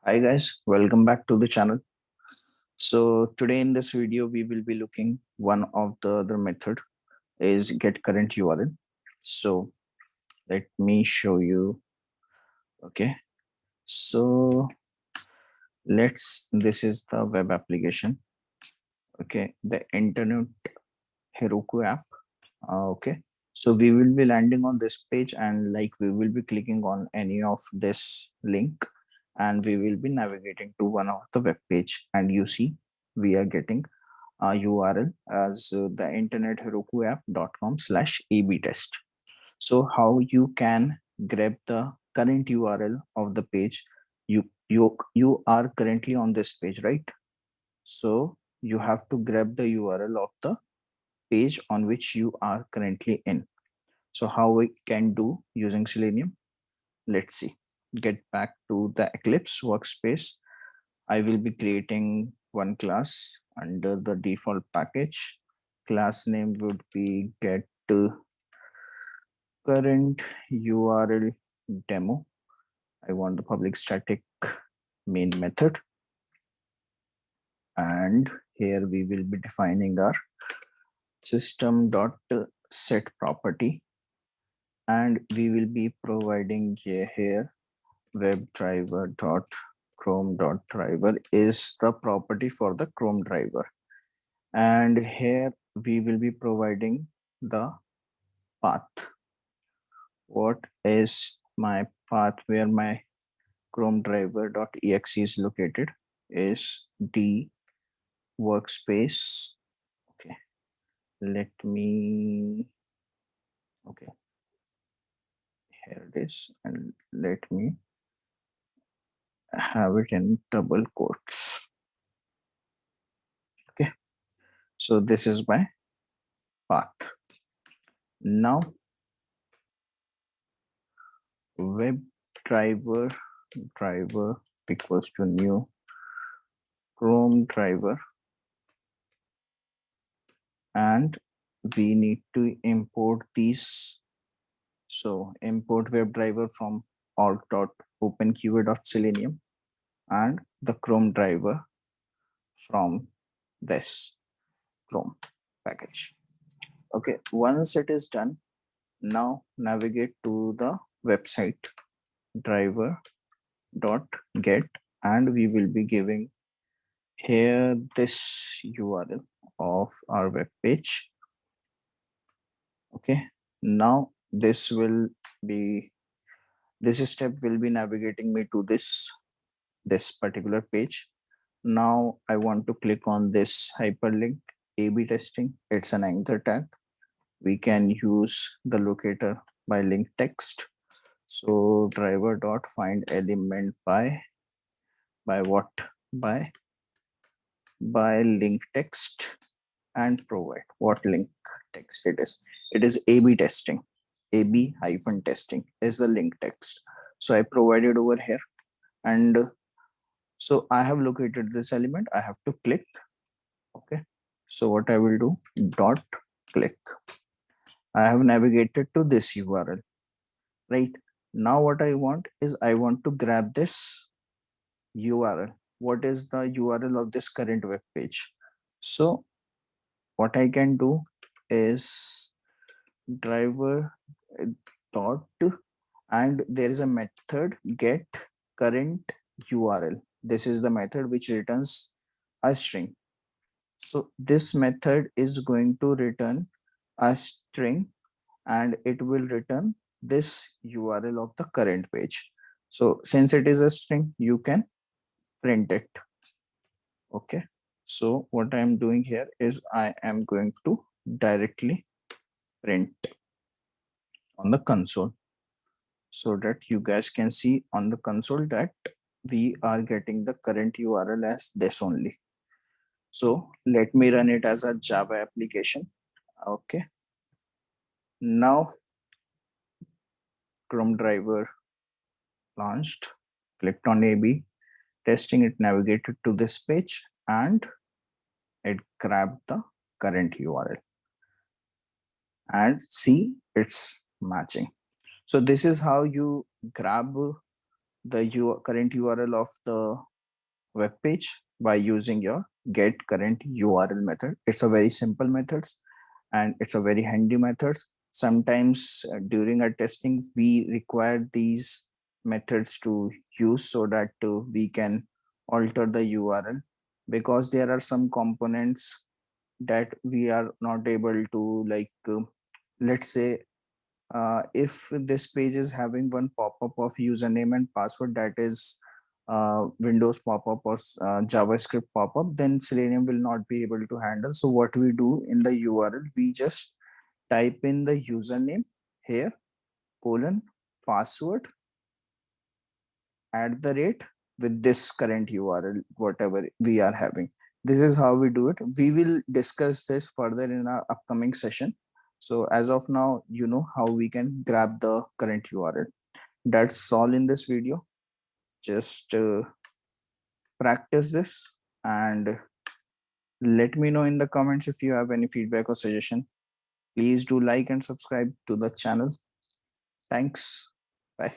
Hi guys, welcome back to the channel. So today in this video we will be looking one of the other method is get current URL. So let me show you. Okay, so this is the web application. Okay, the internet Heroku app. Okay, so we will be landing on this page and like we will be clicking on any of this link and we will be navigating to one of the web page, and you see we are getting URL as the internet heroku app.com/ab test. So how you can grab the current URL of the page? You are currently on this page, right? So you have to grab the URL of the page on which you are currently in. So how we can do using Selenium? Let's see. Get back to the Eclipse workspace. I will be creating one class under the default package. Class name would be get current URL demo. I want the public static main method. And here we will be defining our system.set property. And we will be providing here webdriver.chrome.driver is the property for the Chrome driver. And here we will be providing the path. What is my path where my Chrome driver.exe is located is the workspace. Okay, let me, okay, here it is, and let me have it in double quotes. Okay, so this is my path. Now web driver equals to new Chrome driver, and we need to import these. So import WebDriver from alt.openqr.selenium and the Chrome driver from this Chrome package. Okay, once it is done, now navigate to the website driver.get, and we will be giving here this URL of our web page. Okay, now this step will be navigating me to this particular page. Now I want to click on this hyperlink A/B testing. It's an anchor tag. We can use the locator by link text. So driver dot find element by what? By link text, and provide what link text it is. It is A/B testing. A/B hyphen testing is the link text. So I provided over here, and so I have located this element. I have to click. Okay. So what I will do, dot click. I have navigated to this URL, right? Now what I want is I want to grab this URL. What is the URL of this current web page? So what I can do is driver dot, and there is a method get current URL. This is the method which returns a string. So this method is going to return a string, and it will return this URL of the current page. So since it is a string, you can print it. Okay. So what I am doing here is I am going to directly print on the console so that you guys can see on the console that we are getting the current URL as this only. So let me run it as a Java application. Okay. Now Chrome driver launched, clicked on AB testing, it navigated to this page and it grabbed the current URL, and see it's matching. So this is how you grab the current URL of the web page by using your get current URL method. It's a very simple method and it's a very handy method. Sometimes during our testing, we require these methods to use so that we can alter the URL, because there are some components that we are not able to, like, let's say if this page is having one pop-up of username and password, that is Windows pop-up or JavaScript pop-up, then Selenium will not be able to handle. So what we do in the URL, we just type in the username here, colon, password, at the rate, with this current URL, whatever we are having. This is how we do it. We will discuss this further in our upcoming session. So as of now, you know how we can grab the current URL. That's all in this video. Just practice this and let me know in the comments if you have any feedback or suggestion. Please do like and subscribe to the channel. Thanks. Bye.